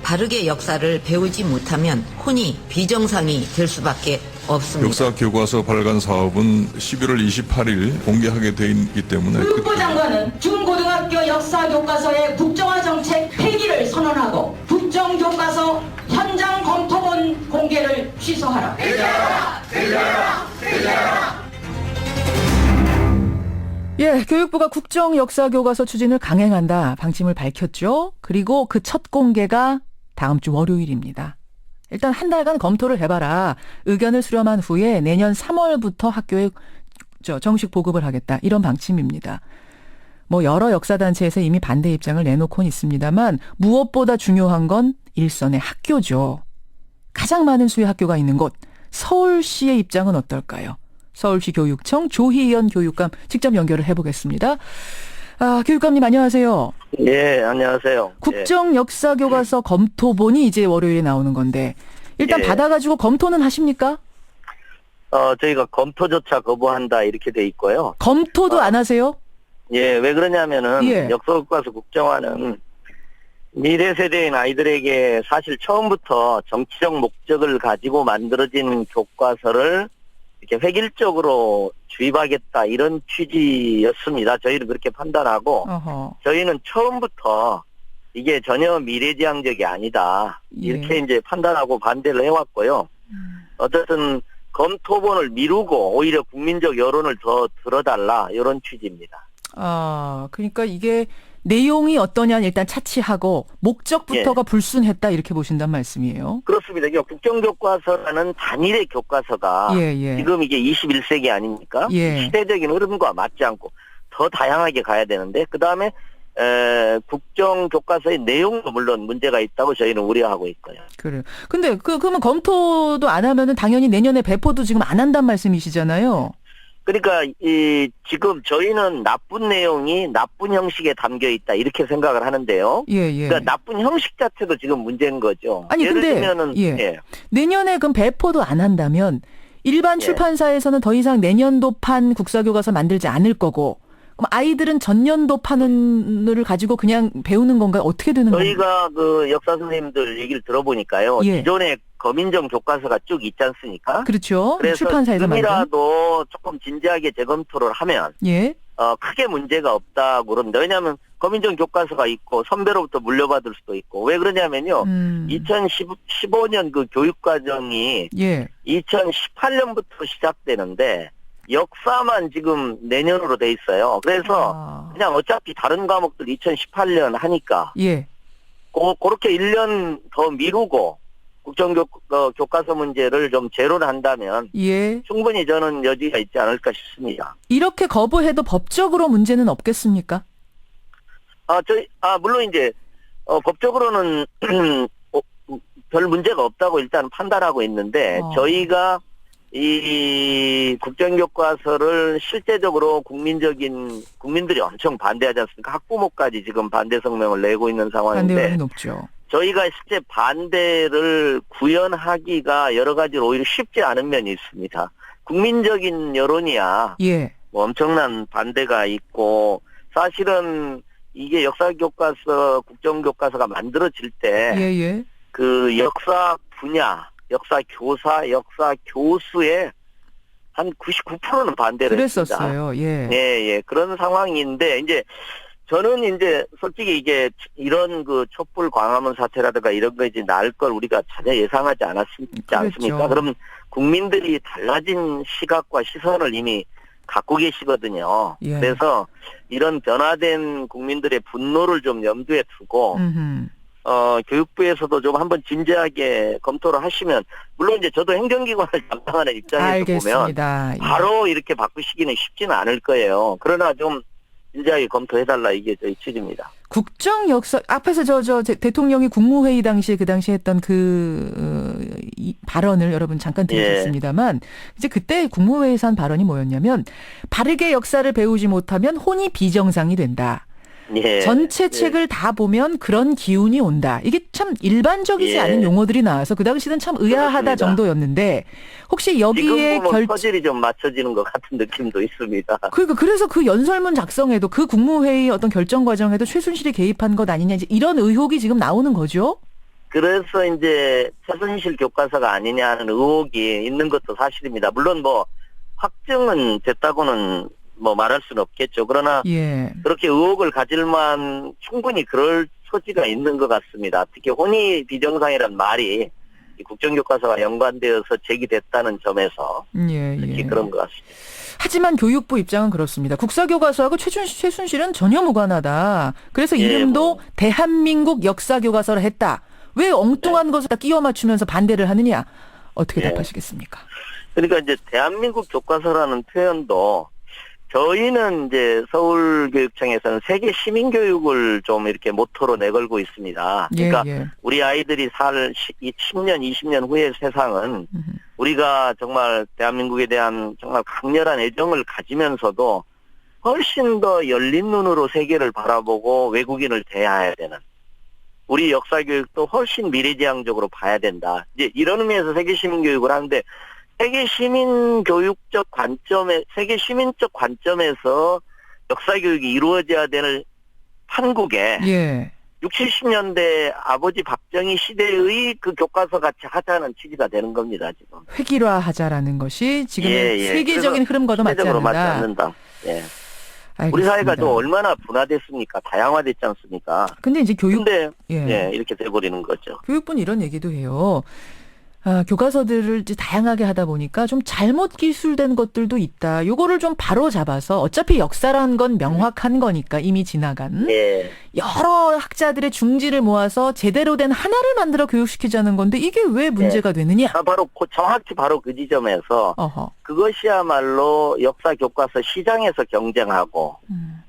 바르게 역사를 배우지 못하면 혼이 비정상이 될 수밖에 없습니다. 역사 교과서 발간 사업은 11월 28일 공개하게 돼 있기 때문에 교육부 장관은 중고등학교 역사 교과서의 국정화 정책 폐기를 선언하고 국정교과서 현장 검토본 공개를 취소하라. 예, 교육부가 국정 역사 교과서 추진을 강행한다 방침을 밝혔죠. 그리고 그 첫 공개가 다음 주 월요일입니다. 일단 한 달간 검토를 해봐라. 의견을 수렴한 후에 내년 3월부터 학교에 정식 보급을 하겠다. 이런 방침입니다. 뭐 여러 역사단체에서 이미 반대 입장을 내놓고는 있습니다만 무엇보다 중요한 건 일선의 학교죠. 가장 많은 수의 학교가 있는 곳 서울시의 입장은 어떨까요? 서울시 교육청 조희연 교육감 직접 연결을 해보겠습니다. 교육감님 안녕하세요. 예, 안녕하세요. 국정 역사 교과서 검토본이 이제 월요일에 나오는 건데 일단 예. 받아가지고 검토는 하십니까? 저희가 검토조차 거부한다 이렇게 돼 있고요. 검토도 안 하세요? 예, 왜 그러냐면은 예. 역사교과서 국정화는 미래 세대인 아이들에게 사실 처음부터 정치적 목적을 가지고 만들어진 교과서를 이렇게 획일적으로 주입하겠다 이런 취지였습니다. 저희는 그렇게 판단하고 어허. 저희는 처음부터 이게 전혀 미래지향적이 아니다 이렇게 예. 이제 판단하고 반대를 해왔고요. 어쨌든 검토본을 미루고 오히려 국민적 여론을 더 들어달라 이런 취지입니다. 그러니까 이게 내용이 어떠냐는 일단 차치하고 목적부터가 불순했다 이렇게 보신단 말씀이에요. 그렇습니다. 이게 국정교과서라는 단일의 교과서가 예. 지금 이게 21세기 아닙니까? 예. 시대적인 흐름과 맞지 않고 더 다양하게 가야 되는데 그다음에 국정교과서의 내용도 물론 문제가 있다고 저희는 우려하고 있고요. 그래요. 근데 그러면 검토도 안 하면은 당연히 내년에 배포도 지금 안 한단 말씀이시잖아요. 그러니까 지금 저희는 나쁜 내용이 나쁜 형식에 담겨 있다 이렇게 생각을 하는데요. 예. 그러니까 나쁜 형식 자체도 지금 문제인 거죠. 아니, 예를 근데, 들면은 예. 내년에 그럼 배포도 안 한다면 일반 예. 출판사에서는 더 이상 내년도판 국사교과서 만들지 않을 거고 그럼 아이들은 전년도판을 가지고 그냥 배우는 건가요? 어떻게 되는 건가요? 저희가 그 역사 선생님들 얘기를 들어보니까요. 예. 기존에 검인정 교과서가 쭉 있지 않습니까? 그렇죠. 그래서 출판사에서 만든. 지금이라도 조금 진지하게 재검토를 하면 예. 크게 문제가 없다고 그럽니다. 왜냐하면 검인정 교과서가 있고 선배로부터 물려받을 수도 있고 왜 그러냐면요. 2015년 그 교육과정이 예. 2018년부터 시작되는데 역사만 지금 내년으로 돼 있어요. 그래서 그냥 어차피 다른 과목들 2018년 하니까 예. 그렇게 1년 더 미루고 국정교과서 문제를 좀 제로를 한다면 예. 충분히 저는 여지가 있지 않을까 싶습니다. 이렇게 거부해도 법적으로 문제는 없겠습니까? 물론 이제 법적으로는 별 문제가 없다고 일단 판단하고 있는데 저희가 이 국정교과서를 실제적으로 국민들이 엄청 반대하지 않습니까? 학부모까지 지금 반대 성명을 내고 있는 상황인데 반대율이 높죠. 저희가 실제 반대를 구현하기가 여러 가지로 오히려 쉽지 않은 면이 있습니다. 국민적인 여론이야. 예. 뭐 엄청난 반대가 있고 사실은 이게 역사교과서, 국정교과서가 만들어질 때 예. 그 역사 분야, 역사 교사, 역사 교수의 한 99%는 반대를 했습니다. 그랬었어요. 예. 예. 그런 상황인데 이제 저는 이제 솔직히 이게 이런 그 촛불 광화문 사태라든가 이런 거 이제 날 걸 우리가 전혀 예상하지 않습니까? 그럼 국민들이 달라진 시각과 시선을 이미 갖고 계시거든요. 예. 그래서 이런 변화된 국민들의 분노를 좀 염두에 두고 교육부에서도 좀 한번 진지하게 검토를 하시면 물론 이제 저도 행정기관을 담당하는 입장에서 알겠습니다. 보면 바로 이렇게 바꾸시기는 쉽지는 않을 거예요. 그러나 좀 진지하게 검토해달라 이게 저희 취지입니다. 국정 역사 앞에서 대통령이 국무회의 당시에 그 당시에 했던 이 발언을 여러분 잠깐 들으셨습니다만 이제 그때 국무회의에서 한 발언이 뭐였냐면 바르게 역사를 배우지 못하면 혼이 비정상이 된다. 예. 전체 책을 다 보면 그런 기운이 온다. 이게 참 일반적이지 않은 용어들이 나와서 그 당시는 참 의아하다 그렇습니다. 정도였는데 혹시 여기에 지금 보면 퍼즐이 좀 맞춰지는 것 같은 느낌도 있습니다. 그래서 그 연설문 작성에도 그 국무회의 어떤 결정 과정에도 최순실이 개입한 것 아니냐 이제 이런 의혹이 지금 나오는 거죠? 그래서 이제 최순실 교과서가 아니냐 하는 의혹이 있는 것도 사실입니다. 물론 뭐 확정은 됐다고는 뭐 말할 수는 없겠죠. 그러나 예. 그렇게 의혹을 가질만 충분히 그럴 소지가 있는 것 같습니다. 특히 혼이 비정상이란 말이 이 국정교과서와 연관되어서 제기됐다는 점에서 예, 특히 예. 그런 것 같습니다. 하지만 교육부 입장은 그렇습니다. 국사교과서하고 최순실은 전혀 무관하다. 그래서 예, 이름도 뭐. 대한민국 역사교과서를 했다. 왜 엉뚱한 것을 다 끼워 맞추면서 반대를 하느냐? 어떻게 예. 답하시겠습니까? 그러니까 이제 대한민국 교과서라는 표현도 저희는 이제 서울교육청에서는 세계 시민교육을 좀 이렇게 모토로 내걸고 있습니다. 그러니까 예, 예. 우리 아이들이 살 10년, 20년 후의 세상은 우리가 정말 대한민국에 대한 정말 강렬한 애정을 가지면서도 훨씬 더 열린 눈으로 세계를 바라보고 외국인을 대해야 되는 우리 역사교육도 훨씬 미래지향적으로 봐야 된다. 이제 이런 의미에서 세계 시민교육을 하는데 세계 시민교육적 관점에, 세계 시민적 관점에서 역사교육이 이루어져야 되는 한국에 예. 60, 70년대 아버지 박정희 시대의 그 교과서 같이 하자는 취지가 되는 겁니다, 지금. 획일화하자라는 것이 지금 예, 예. 세계적인 그래서 흐름과도 맞지 시대적으로 맞지 않는다. 않는다. 예. 알겠습니다. 우리 사회가 또 얼마나 분화됐습니까? 다양화됐지 않습니까? 근데 이제 근데, 예. 이렇게 돼버리는 거죠. 교육부는 이런 얘기도 해요. 교과서들을 이제 다양하게 하다 보니까 좀 잘못 기술된 것들도 있다. 요거를 좀 바로 잡아서 어차피 역사란 건 명확한 거니까 이미 지나간 예. 여러 학자들의 중지를 모아서 제대로 된 하나를 만들어 교육시키자는 건데 이게 왜 문제가 되느냐? 정확히 바로 그 지점에서 어허. 그것이야말로 역사 교과서 시장에서 경쟁하고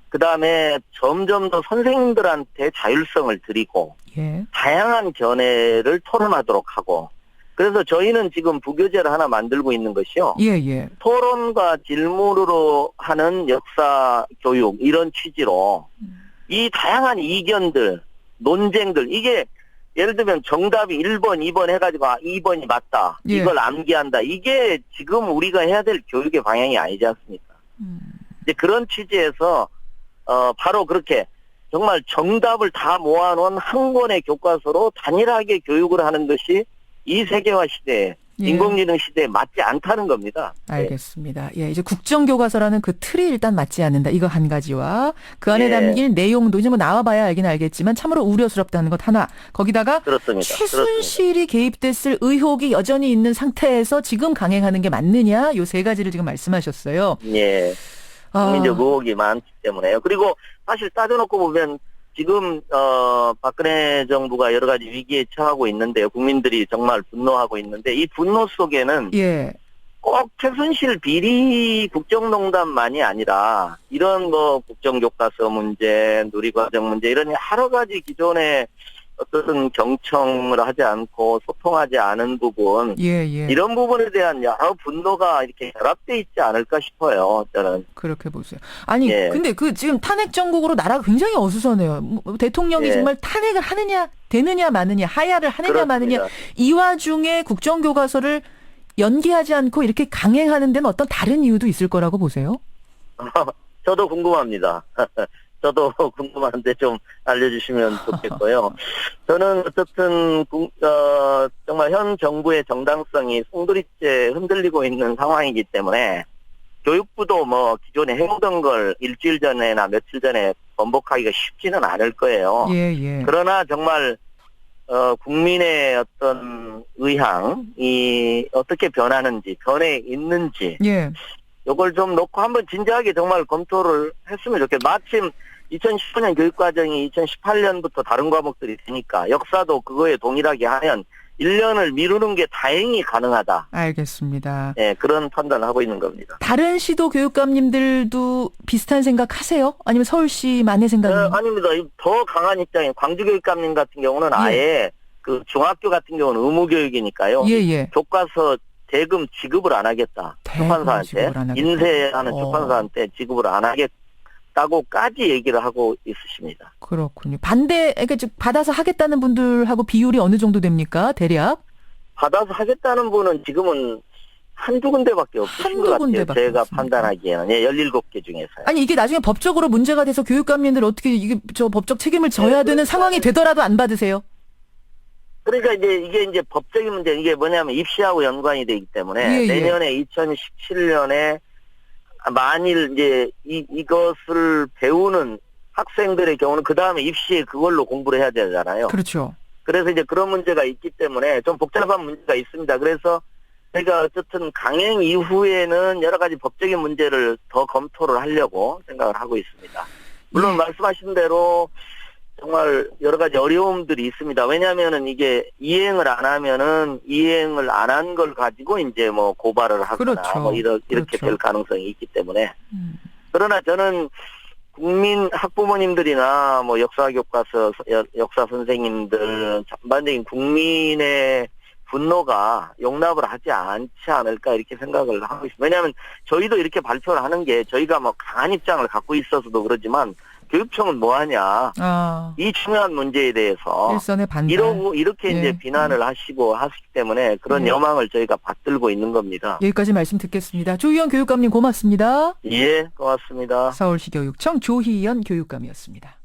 그다음에 점점 더 선생님들한테 자율성을 드리고 예. 다양한 견해를 토론하도록 하고 그래서 저희는 지금 부교재를 하나 만들고 있는 것이요. 예, 예. 토론과 질문으로 하는 역사 교육 이런 취지로 이 다양한 이견들, 논쟁들 이게 예를 들면 정답이 1번, 2번 해가지고 2번이 맞다. 예. 이걸 암기한다. 이게 지금 우리가 해야 될 교육의 방향이 아니지 않습니까? 이제 그런 취지에서 바로 그렇게 정말 정답을 다 모아놓은 한 권의 교과서로 단일하게 교육을 하는 것이 이 세계화 시대에 예. 인공지능 시대에 맞지 않다는 겁니다. 알겠습니다. 예, 이제 국정교과서라는 그 틀이 일단 맞지 않는다. 이거 한 가지와 그 안에 예. 담길 내용도 이제 뭐 나와봐야 알긴 알겠지만 참으로 우려스럽다는 것 하나. 거기다가 그렇습니다. 최순실이 개입됐을 의혹이 여전히 있는 상태에서 지금 강행하는 게 맞느냐? 요 세 가지를 지금 말씀하셨어요. 예. 국민적 의혹이 많기 때문에요. 그리고 사실 따져놓고 보면 지금 박근혜 정부가 여러 가지 위기에 처하고 있는데요. 국민들이 정말 분노하고 있는데 이 분노 속에는 예. 꼭 최순실 비리 국정농단만이 아니라 이런 뭐 국정교과서 문제, 누리과정 문제 이런 여러 가지 기존의 어떤 경청을 하지 않고 소통하지 않은 부분 예, 예. 이런 부분에 대한 여러 분노가 이렇게 결합돼 있지 않을까 싶어요. 저는. 그렇게 보세요. 아니, 예. 근데 그 지금 탄핵 정국으로 나라가 굉장히 어수선해요. 대통령이 예. 정말 탄핵을 하느냐, 되느냐, 마느냐, 하야를 하느냐, 그렇습니다. 마느냐. 이 와중에 국정교과서를 연기하지 않고 이렇게 강행하는 데는 어떤 다른 이유도 있을 거라고 보세요? 저도 궁금합니다. 저도 궁금한데 좀 알려주시면 좋겠고요. 저는 어쨌든 정말 현 정부의 정당성이 송두리째 흔들리고 있는 상황이기 때문에 교육부도 뭐 기존에 해오던 걸 일주일 전에나 며칠 전에 번복하기가 쉽지는 않을 거예요. 예, 예. 그러나 정말 국민의 어떤 의향이 어떻게 변하는지, 변해 있는지 예. 이걸 좀 놓고 한번 진지하게 정말 검토를 했으면 좋겠어요. 마침 2015년 교육과정이 2018년부터 다른 과목들이 되니까 역사도 그거에 동일하게 하면 1년을 미루는 게 다행히 가능하다. 알겠습니다. 네, 그런 판단을 하고 있는 겁니다. 다른 시도 교육감님들도 비슷한 생각 하세요? 아니면 서울시만의 생각이에요? 아닙니다. 더 강한 입장인 광주교육감님 같은 경우는 아예 그 중학교 같은 경우는 의무교육이니까요. 예, 예. 교과서 대금 지급을 안 하겠다. 대금 출판사한테. 지급을 안 하겠다. 인쇄하는 출판사한테 지급을 안 하겠다고까지 얘기를 하고 있으십니다. 그렇군요. 반대, 그러니까 즉 받아서 하겠다는 분들하고 비율이 어느 정도 됩니까? 대략? 받아서 하겠다는 분은 지금은 한두 군데밖에 없으신 한두 것 같아요. 군데밖에 제가 없습니까? 판단하기에는. 예, 17개 중에서요. 아니 이게 나중에 법적으로 문제가 돼서 교육감님들 어떻게 이게 저 법적 책임을 져야 되는 상황이 되더라도 안 받으세요? 그러니까 이게 이제 법적인 문제, 이게 뭐냐면 입시하고 연관이 되기 때문에 예, 예. 내년에 2017년에 만일 이제 이것을 배우는 학생들의 경우는 그 다음에 입시에 그걸로 공부를 해야 되잖아요. 그렇죠. 그래서 이제 그런 문제가 있기 때문에 좀 복잡한 문제가 있습니다. 그래서 저희가 어쨌든 강행 이후에는 여러 가지 법적인 문제를 더 검토를 하려고 생각을 하고 있습니다. 물론 말씀하신 대로 정말 여러 가지 어려움들이 있습니다. 왜냐하면은 이게 이행을 안 하면은 이행을 안 한 걸 가지고 이제 뭐 고발을 하거나 그렇죠. 뭐 이렇게 그렇죠. 될 가능성이 있기 때문에. 그러나 저는 국민 학부모님들이나 뭐 역사 교과서 역사 선생님들 전반적인 국민의 분노가 용납을 하지 않지 않을까 이렇게 생각을 하고 있습니다. 왜냐하면 저희도 이렇게 발표를 하는 게 저희가 뭐 강한 입장을 갖고 있어서도 그러지만 교육청은 뭐하냐 이 중요한 문제에 대해서 일선의 반대. 이렇게 예. 이제 비난을 하시고 하시기 때문에 그런 예. 여망을 저희가 받들고 있는 겁니다. 여기까지 말씀 듣겠습니다. 조희연 교육감님 고맙습니다. 예, 고맙습니다. 서울시 교육청 조희연 교육감이었습니다.